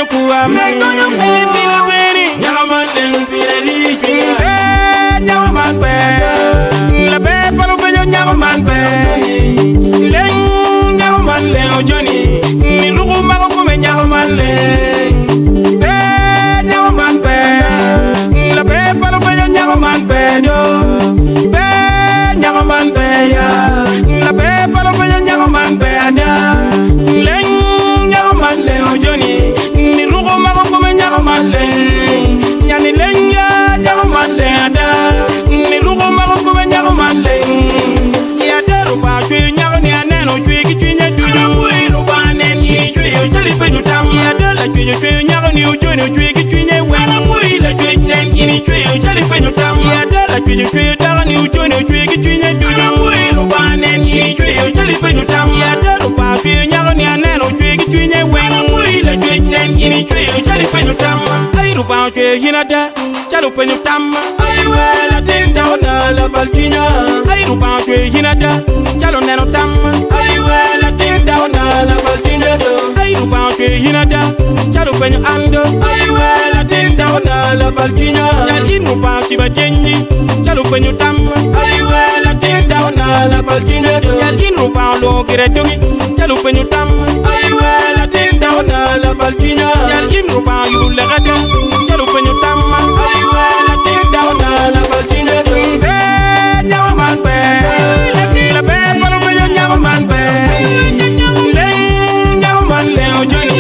kuwa mengonyo pila beni nyama leng pila ri nyama man pe la be palo be nyama man pe leng nyama man le ojoni ni lugu ma ko me nyama man le nyama man pe la be palo be nyama man pe do be nyama man pe ya la be palo be nyama man pe ada leng nyama man le ojoni ni lugu ma ko me nyama man le nyani leng ya nyama man le ada ni lugu ma ko me nyama man le ya deru ba chwe nyama ni aneno chwe ki chwe nya dudu ru ba nen ni chwe yo chali pe nu tam ya de la chwe nyama ni ojoni chwe ki chwe nya we na mui la chwe nen ni chwe yo chali pe nu tam ya de la chwe da ni ojoni chwe ki chwe nya dudu ru ba nen ni chwe yo chali pe nu tam ya de ru ba chwe nyama ni aneno chwe ki chwe nya we na mui la chwe nen ni chwe yo chali pe nu tam ai ru ba chwe hinada chalo pe nu tam ai we la tinda na la balchina ai ru ba chwe hinada chalo neno tam ai we la tinda na la balchina do ai ru ba chwe hinada chalo pe nu ando ai we la tinda na la balchina yal inu ba chi ba denyi chalo pe nu tam ai we la tinda na la balchina do yal inu ba lo gire dungi chalo pe nu tam ai we la tinda na la balchina yal inu ba yu la gada chalo pe nu tam ai we la tinda na la balchina do nyama man pe la be palo me nyama man pe le nyama man le ojoni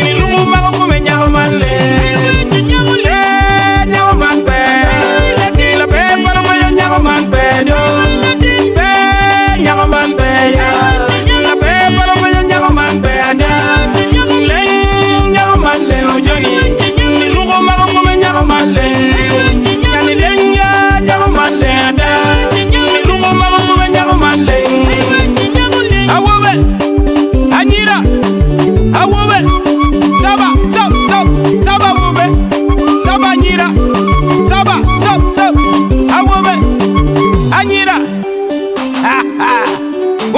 ni lugu ma ko me nyama man le nyama man pe la be palo me nyama man pe do be nyama man pe ya la be palo me nyama man pe ada le nyama man le ojoni ni lugu ma ko me nyama man le yani le nyama man le ada ni lugu ma ko me nyama man le awobe anyira awobe saba saba wobe saba nyira saba awobe anyira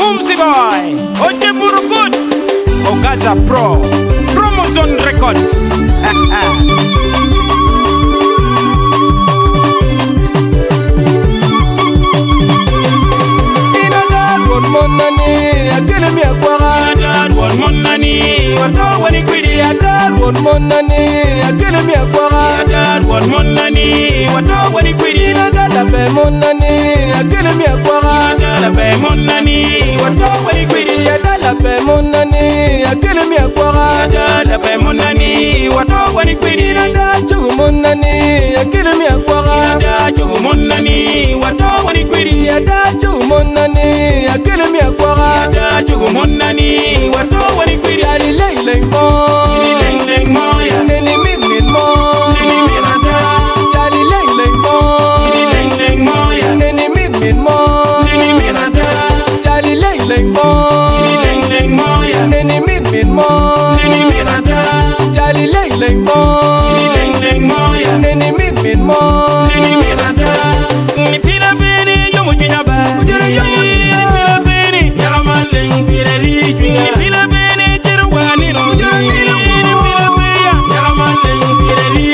Umsi boy oje burukut Ogaza Pro Promozone Records monani akele mi akwara dad won monani wato wani kwidi dad won monani akele mi akwara dad won monani wato wani kwidi dad be monani akele mi akwara dad be monani wato wani kwidi dad be monani akele mi akwara dad be monani wato wani kwidi dad chugu monani akele mi akwara dad chugu monani wato wani kwidi dad chugu monani akele mi akwara dad chugu monani wato wani kwidi ali leng mo ya neni min mo neni mirada ali leng mo ya neni min mo neni mirada ali leng mo ya neni min mo neni mirada ali leng mo ya neni min mo neni mirada ni pila beni yomu kinyaba pila beni yama leng pila ri ni pila beni cherwani no pila beya yama leng pila ri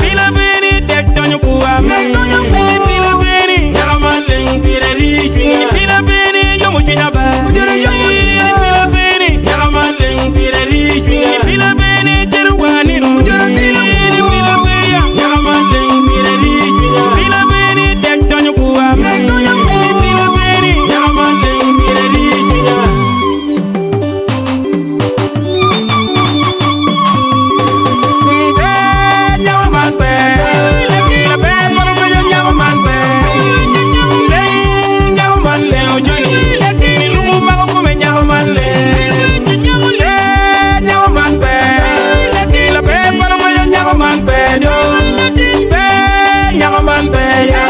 pila beni tektonyo kuwa pila beni yama leng pila ri pila beni yomu kinyaba pila beni yama leng pila ri pila beni cherwani no pila beya yama leng pila ri pila beni tektonyo kuwa pila beni yama leng pila ri nyama man pe la be palo me nyama man pe le nyama man le ojoni ni lugu ma ko me nyama man le nyama man pe la be palo me nyama man pe do be nyama man pe ya